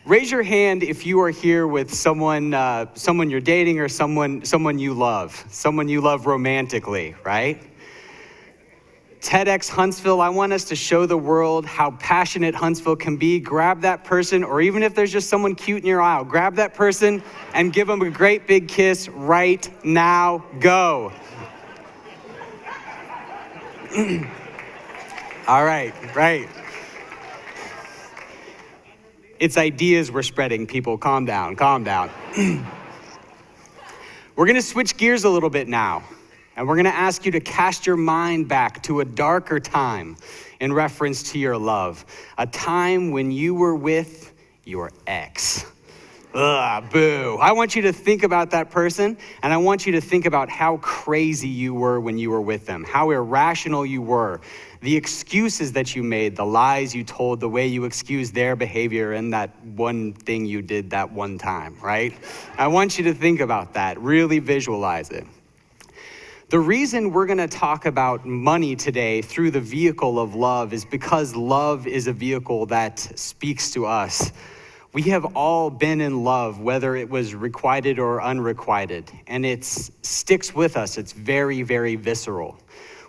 Raise your hand if you are here with someone you're dating or someone you love romantically, right? TEDx Huntsville, I want us to show the world how passionate Huntsville can be. Grab that person, or even if there's just someone cute in your aisle, grab that person and give them a great big kiss right now. Go. All right. It's ideas we're spreading, people. Calm down. We're gonna switch gears a little bit now. And we're gonna ask you to cast your mind back to a darker time in reference to your love. A time when you were with your ex. Ugh, boo. I want you to think about that person, and I want you to think about how crazy you were when you were with them, how irrational you were, the excuses that you made, the lies you told, the way you excused their behavior and that one thing you did that one time, right? I want you to think about that, really visualize it. The reason we're gonna talk about money today through the vehicle of love is because love is a vehicle that speaks to us. We have all been in love, whether it was requited or unrequited, and it sticks with us. It's very, very visceral.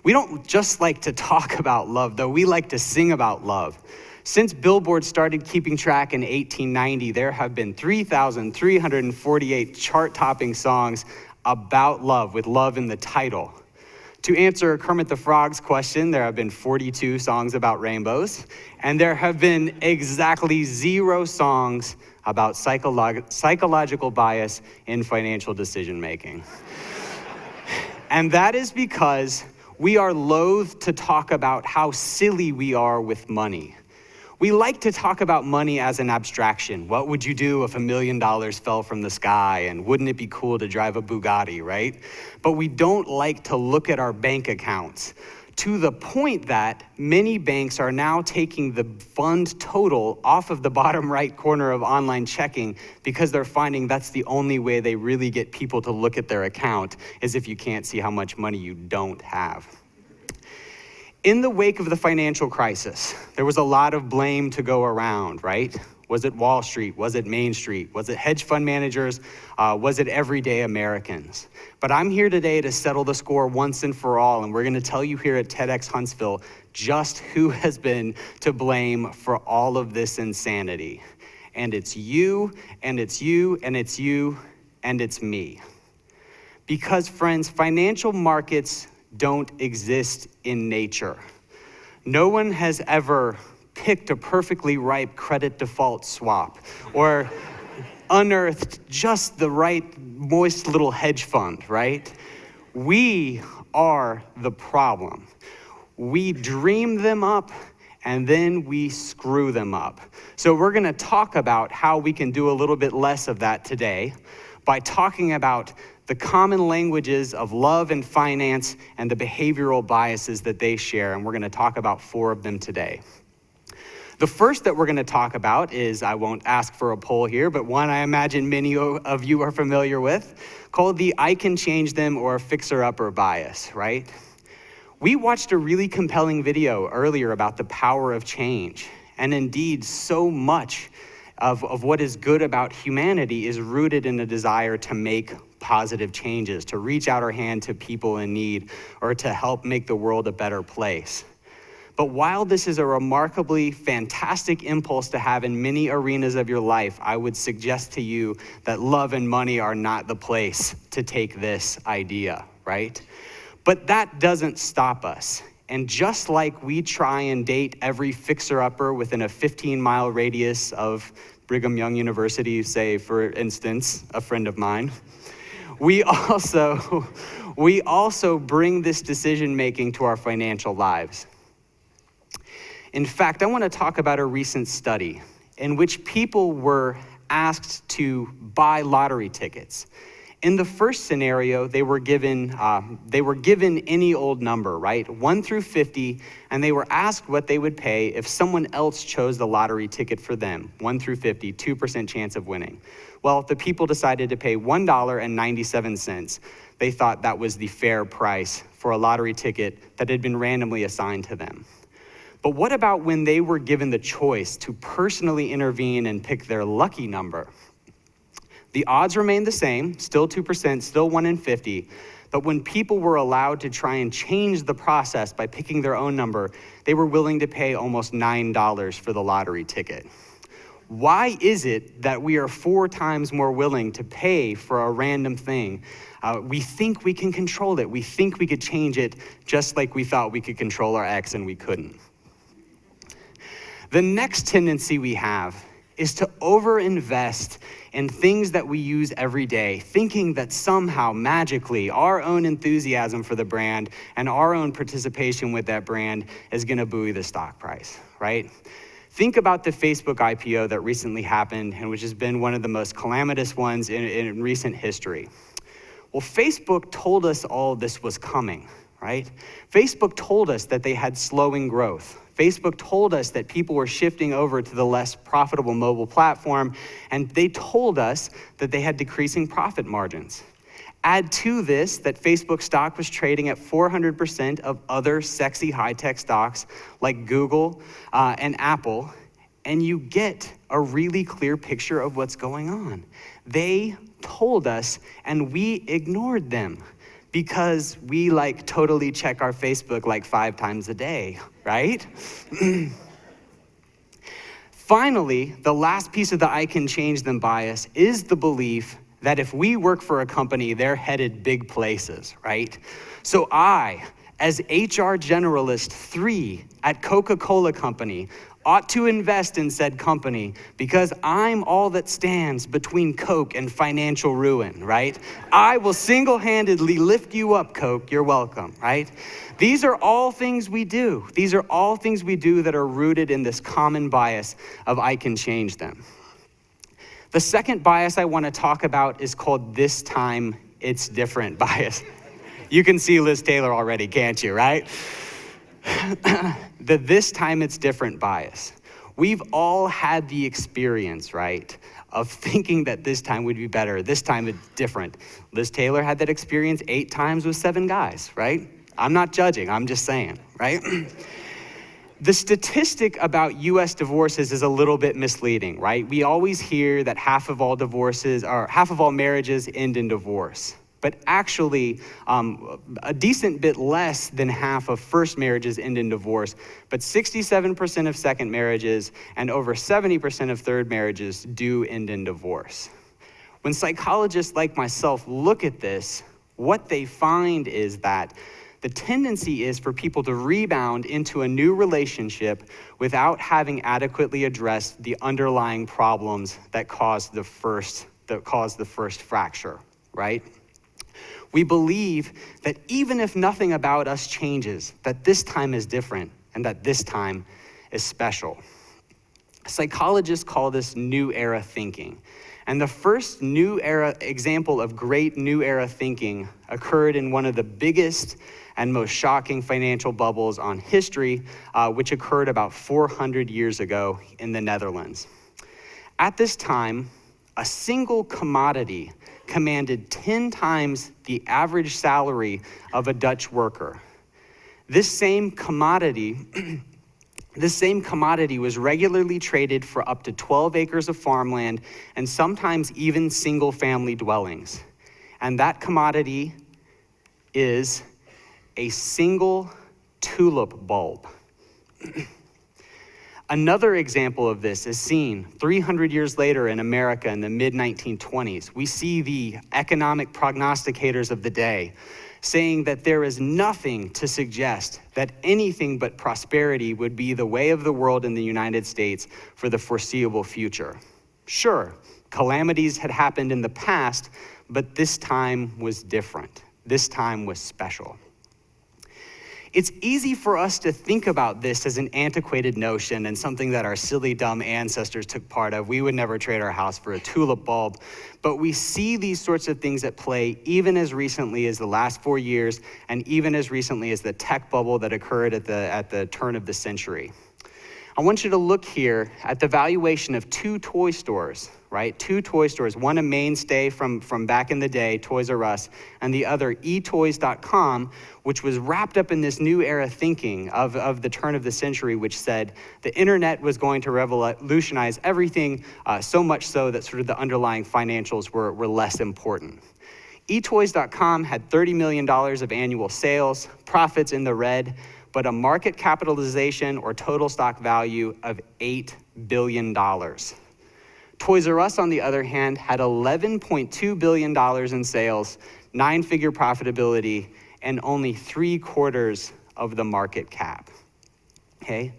We don't just like to talk about love, though. We like to sing about love. Since Billboard started keeping track in 1890, there have been 3,348 chart-topping songs about love, with love in the title. To answer Kermit the Frog's question, there have been 42 songs about rainbows, and there have been exactly 0 songs about psychological bias in financial decision-making. And that is because we are loath to talk about how silly we are with money. We like to talk about money as an abstraction. What would you do if $1 million fell from the sky? And wouldn't it be cool to drive a Bugatti, right? But we don't like to look at our bank accounts, to the point that many banks are now taking the fund total off of the bottom right corner of online checking because they're finding that's the only way they really get people to look at their account, is if you can't see how much money you don't have. In the wake of the financial crisis, there was a lot of blame to go around, right? Was it Wall Street? Was it Main Street? Was it hedge fund managers? Was it everyday Americans? But I'm here today to settle the score once and for all, and we're gonna tell you here at TEDx Huntsville just who has been to blame for all of this insanity. And it's you, and it's you, and it's you, and it's me. Because friends, financial markets don't exist in nature. No one has ever picked a perfectly ripe credit default swap or unearthed just the right moist little hedge fund, right? We are the problem. We dream them up and then we screw them up. So we're gonna talk about how we can do a little bit less of that today by talking about the common languages of love and finance and the behavioral biases that they share, and we're gonna talk about 4 of them today. The first that we're gonna talk about is, I won't ask for a poll here, but one I imagine many of you are familiar with, called the I can change them or fixer-upper bias, right? We watched a really compelling video earlier about the power of change, and indeed so much of what is good about humanity is rooted in a desire to make positive changes, to reach out our hand to people in need, or to help make the world a better place. But while this is a remarkably fantastic impulse to have in many arenas of your life, I would suggest to you that love and money are not the place to take this idea, right? But that doesn't stop us. And just like we try and date every fixer-upper within a 15-mile radius of Brigham Young University, say, for instance, a friend of mine, we also bring this decision-making to our financial lives. In fact, I want to talk about a recent study in which people were asked to buy lottery tickets. In the first scenario, they were given any old number, right? 1 through 50, and they were asked what they would pay if someone else chose the lottery ticket for them. 1 through 50, 2% chance of winning. Well, the people decided to pay $1.97. They thought that was the fair price for a lottery ticket that had been randomly assigned to them. But what about when they were given the choice to personally intervene and pick their lucky number? The odds remained the same, still 2%, still 1 in 50, but when people were allowed to try and change the process by picking their own number, they were willing to pay almost $9 for the lottery ticket. Why is it that we are 4 times more willing to pay for a random thing? We think we can control it. We think we could change it just like we thought we could control our ex and we couldn't. The next tendency we have is to overinvest in things that we use every day, thinking that somehow, magically, our own enthusiasm for the brand and our own participation with that brand is gonna buoy the stock price, right? Think about the Facebook IPO that recently happened and which has been one of the most calamitous ones in recent history. Well, Facebook told us all this was coming, right? Facebook told us that they had slowing growth. Facebook told us that people were shifting over to the less profitable mobile platform, and they told us that they had decreasing profit margins. Add to this that Facebook stock was trading at 400% of other sexy high-tech stocks like Google and Apple, and you get a really clear picture of what's going on. They told us, and we ignored them because we totally check our Facebook 5 times a day, right? Finally, the last piece of the I can change them bias is the belief that if we work for a company, they're headed big places, right? So I, as HR Generalist 3 at Coca-Cola Company, ought to invest in said company because I'm all that stands between Coke and financial ruin, right? I will single-handedly lift you up, Coke, you're welcome, right? These are all things we do. These are all things we do that are rooted in this common bias of I can change them. The second bias I want to talk about is called this time it's different bias. You can see Liz Taylor already, can't you, right? The this time it's different bias. We've all had the experience, right, of thinking that this time would be better, this time it's different. Liz Taylor had that experience 8 times with 7 guys, right? I'm not judging, I'm just saying, right? The statistic about US divorces is a little bit misleading, right? We always hear that half of all marriages end in divorce. But actually, a decent bit less than half of first marriages end in divorce, but 67% of second marriages and over 70% of third marriages do end in divorce. When psychologists like myself look at this, what they find is that the tendency is for people to rebound into a new relationship without having adequately addressed the underlying problems that caused the first fracture, right? We believe that even if nothing about us changes, that this time is different and that this time is special. Psychologists call this new era thinking. And the first new era example of great new era thinking occurred in one of the biggest and most shocking financial bubbles on history, which occurred about 400 years ago in the Netherlands. At this time, a single commodity commanded 10 times the average salary of a Dutch worker. This same commodity was regularly traded for up to 12 acres of farmland and sometimes even single-family dwellings. And that commodity is a single tulip bulb. Another example of this is seen 300 years later in America in the mid-1920s. We see the economic prognosticators of the day saying that there is nothing to suggest that anything but prosperity would be the way of the world in the United States for the foreseeable future. Sure, calamities had happened in the past, but this time was different. This time was special. It's easy for us to think about this as an antiquated notion and something that our silly, dumb ancestors took part of. We would never trade our house for a tulip bulb, but we see these sorts of things at play even as recently as the last 4 years and even as recently as the tech bubble that occurred at the turn of the century. I want you to look here at the valuation of two toy stores, right? Two toy stores, one a mainstay from back in the day, Toys R Us, and the other etoys.com, which was wrapped up in this new era thinking of the turn of the century, which said the internet was going to revolutionize everything, so much so that sort of the underlying financials were less important. Etoys.com had $30 million of annual sales, profits in the red, but a market capitalization or total stock value of $8 billion. Toys R Us, on the other hand, had $11.2 billion in sales, 9-figure profitability, and only 3/4 of the market cap. Okay?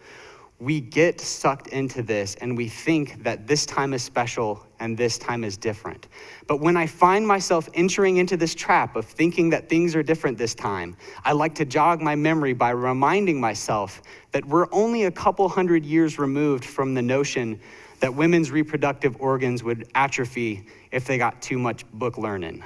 We get sucked into this and we think that this time is special and this time is different. But when I find myself entering into this trap of thinking that things are different this time, I like to jog my memory by reminding myself that we're only a couple hundred years removed from the notion that women's reproductive organs would atrophy if they got too much book learning.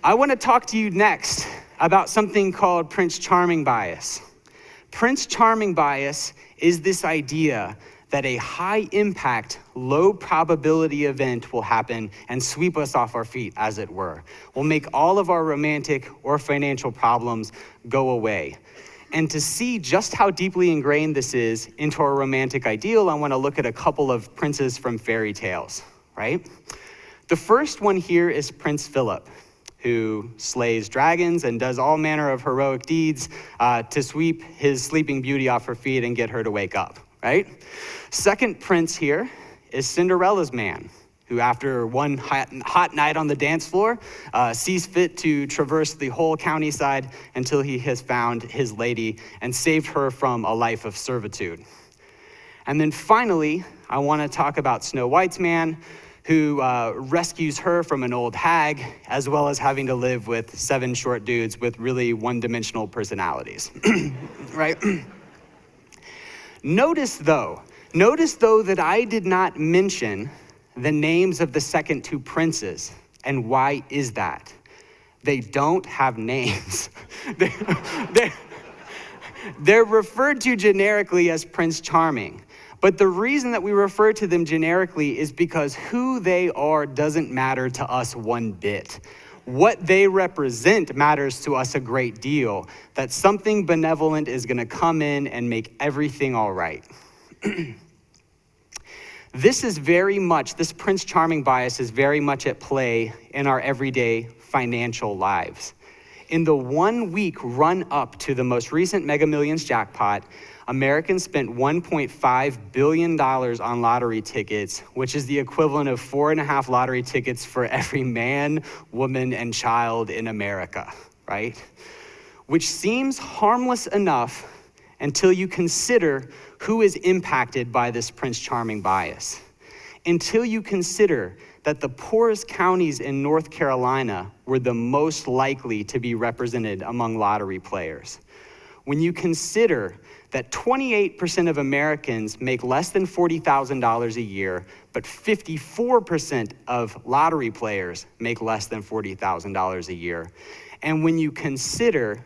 I want to talk to you next about something called Prince Charming bias. Prince Charming bias is this idea that a high impact, low probability event will happen and sweep us off our feet, as it were. Will make all of our romantic or financial problems go away. And to see just how deeply ingrained this is into our romantic ideal, I want to look at a couple of princes from fairy tales, right? The first one here is Prince Philip, who slays dragons and does all manner of heroic deeds to sweep his sleeping beauty off her feet and get her to wake up, right? Second prince here is Cinderella's man, who after one hot night on the dance floor, sees fit to traverse the whole countryside until he has found his lady and saved her from a life of servitude. And then finally, I want to talk about Snow White's man, who rescues her from an old hag, as well as having to live with 7 short dudes with really one-dimensional personalities, right? Notice though that I did not mention the names of the second 2 princes. And why is that? They don't have names. They're referred to generically as Prince Charming. But the reason that we refer to them generically is because who they are doesn't matter to us one bit. What they represent matters to us a great deal, that something benevolent is gonna come in and make everything all right. This Prince Charming bias is very much at play in our everyday financial lives. In the 1 week run up to the most recent Mega Millions jackpot, Americans spent $1.5 billion on lottery tickets, which is the equivalent of 4.5 lottery tickets for every man, woman, and child in America, right? Which seems harmless enough until you consider who is impacted by this Prince Charming bias. Until you consider that the poorest counties in North Carolina were the most likely to be represented among lottery players. When you consider that 28% of Americans make less than $40,000 a year, but 54% of lottery players make less than $40,000 a year. And when you consider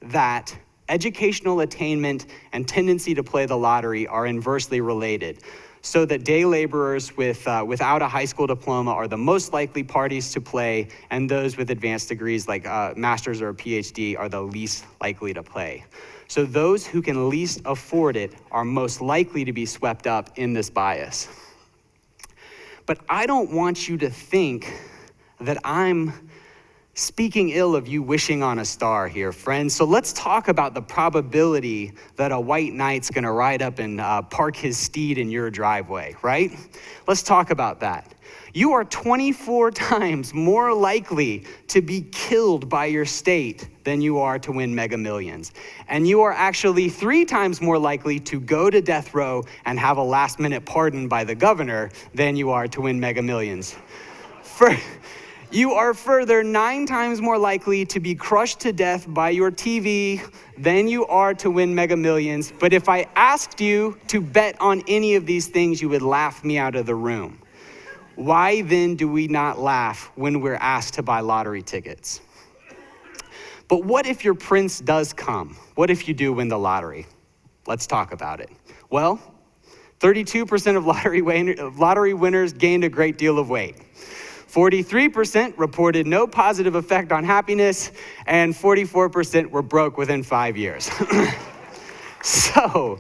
that educational attainment and tendency to play the lottery are inversely related, so that day laborers without a high school diploma are the most likely parties to play, and those with advanced degrees like master's or a PhD are the least likely to play. So those who can least afford it are most likely to be swept up in this bias. But I don't want you to think that I'm speaking ill of you wishing on a star here, friends. So let's talk about the probability that a white knight's gonna ride up and park his steed in your driveway, right? Let's talk about that. You are 24 times more likely to be killed by your state than you are to win Mega Millions. And you are actually 3 times more likely to go to death row and have a last-minute pardon by the governor than you are to win Mega Millions. You are further 9 times more likely to be crushed to death by your TV than you are to win Mega Millions. But if I asked you to bet on any of these things, you would laugh me out of the room. Why then do we not laugh when we're asked to buy lottery tickets? But what if your prince does come? What if you do win the lottery? Let's talk about it. Well, 32% of lottery winners gained a great deal of weight. 43% reported no positive effect on happiness, and 44% were broke within 5 years. So,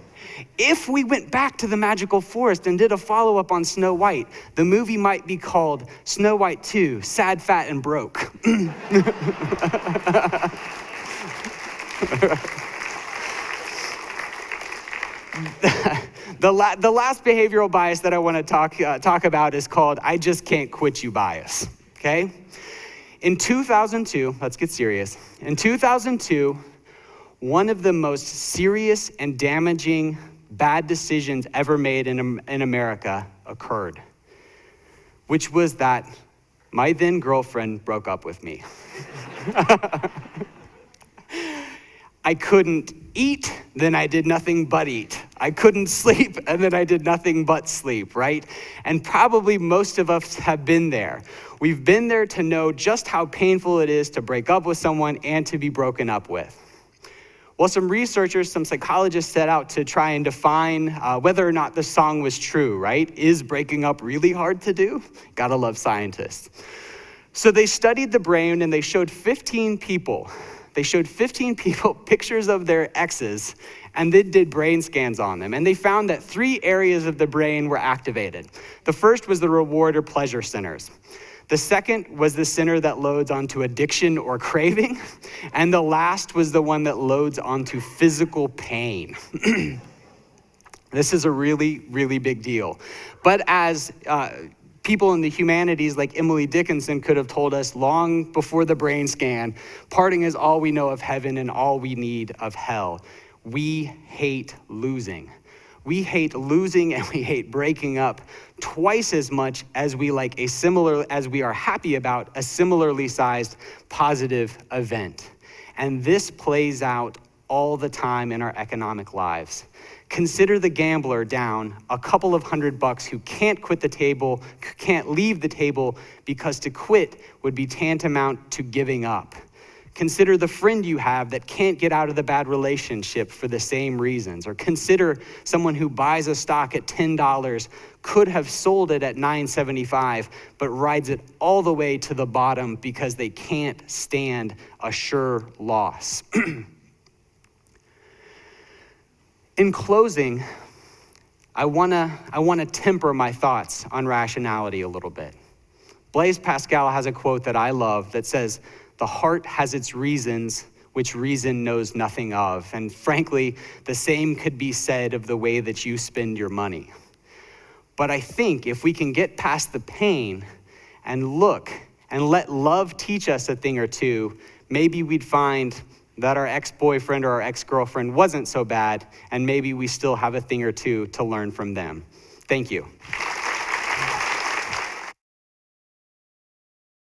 if we went back to the magical forest and did a follow-up on Snow White, the movie might be called Snow White 2, Sad, Fat, and Broke. The last behavioral bias that I want to talk about is called I just can't quit you bias, okay? In 2002, let's get serious. In 2002, one of the most serious and damaging bad decisions ever made in America occurred, which was that my then girlfriend broke up with me. I couldn't eat, then I did nothing but eat. I couldn't sleep, and then I did nothing but sleep, right? And probably most of us have been there. We've been there to know just how painful it is to break up with someone and to be broken up with. Well, some researchers, some psychologists set out to try and define whether or not the song was true, right? Is breaking up really hard to do? Gotta love scientists. So they studied the brain and they showed 15 people pictures of their exes and then did brain scans on them. And they found that 3 areas of the brain were activated. The first was the reward or pleasure centers. The second was the center that loads onto addiction or craving. And the last was the one that loads onto physical pain. This is a really, really big deal. But as people in the humanities like Emily Dickinson could have told us long before the brain scan, parting is all we know of heaven and all we need of hell. We hate losing. We hate losing and we hate breaking up twice as much as we are happy about a similarly sized positive event. And this plays out all the time in our economic lives. Consider the gambler down a couple of $100 who can't quit the table, can't leave the table because to quit would be tantamount to giving up. Consider the friend you have that can't get out of the bad relationship for the same reasons. Or consider someone who buys a stock at $10, could have sold it at $9.75, but rides it all the way to the bottom because they can't stand a sure loss. In closing, I wanna temper my thoughts on rationality a little bit. Blaise Pascal has a quote that I love that says, "The heart has its reasons, which reason knows nothing of." And frankly, the same could be said of the way that you spend your money. But I think if we can get past the pain and look and let love teach us a thing or two, maybe we'd find that our ex-boyfriend or our ex-girlfriend wasn't so bad, and maybe we still have a thing or two to learn from them. Thank you.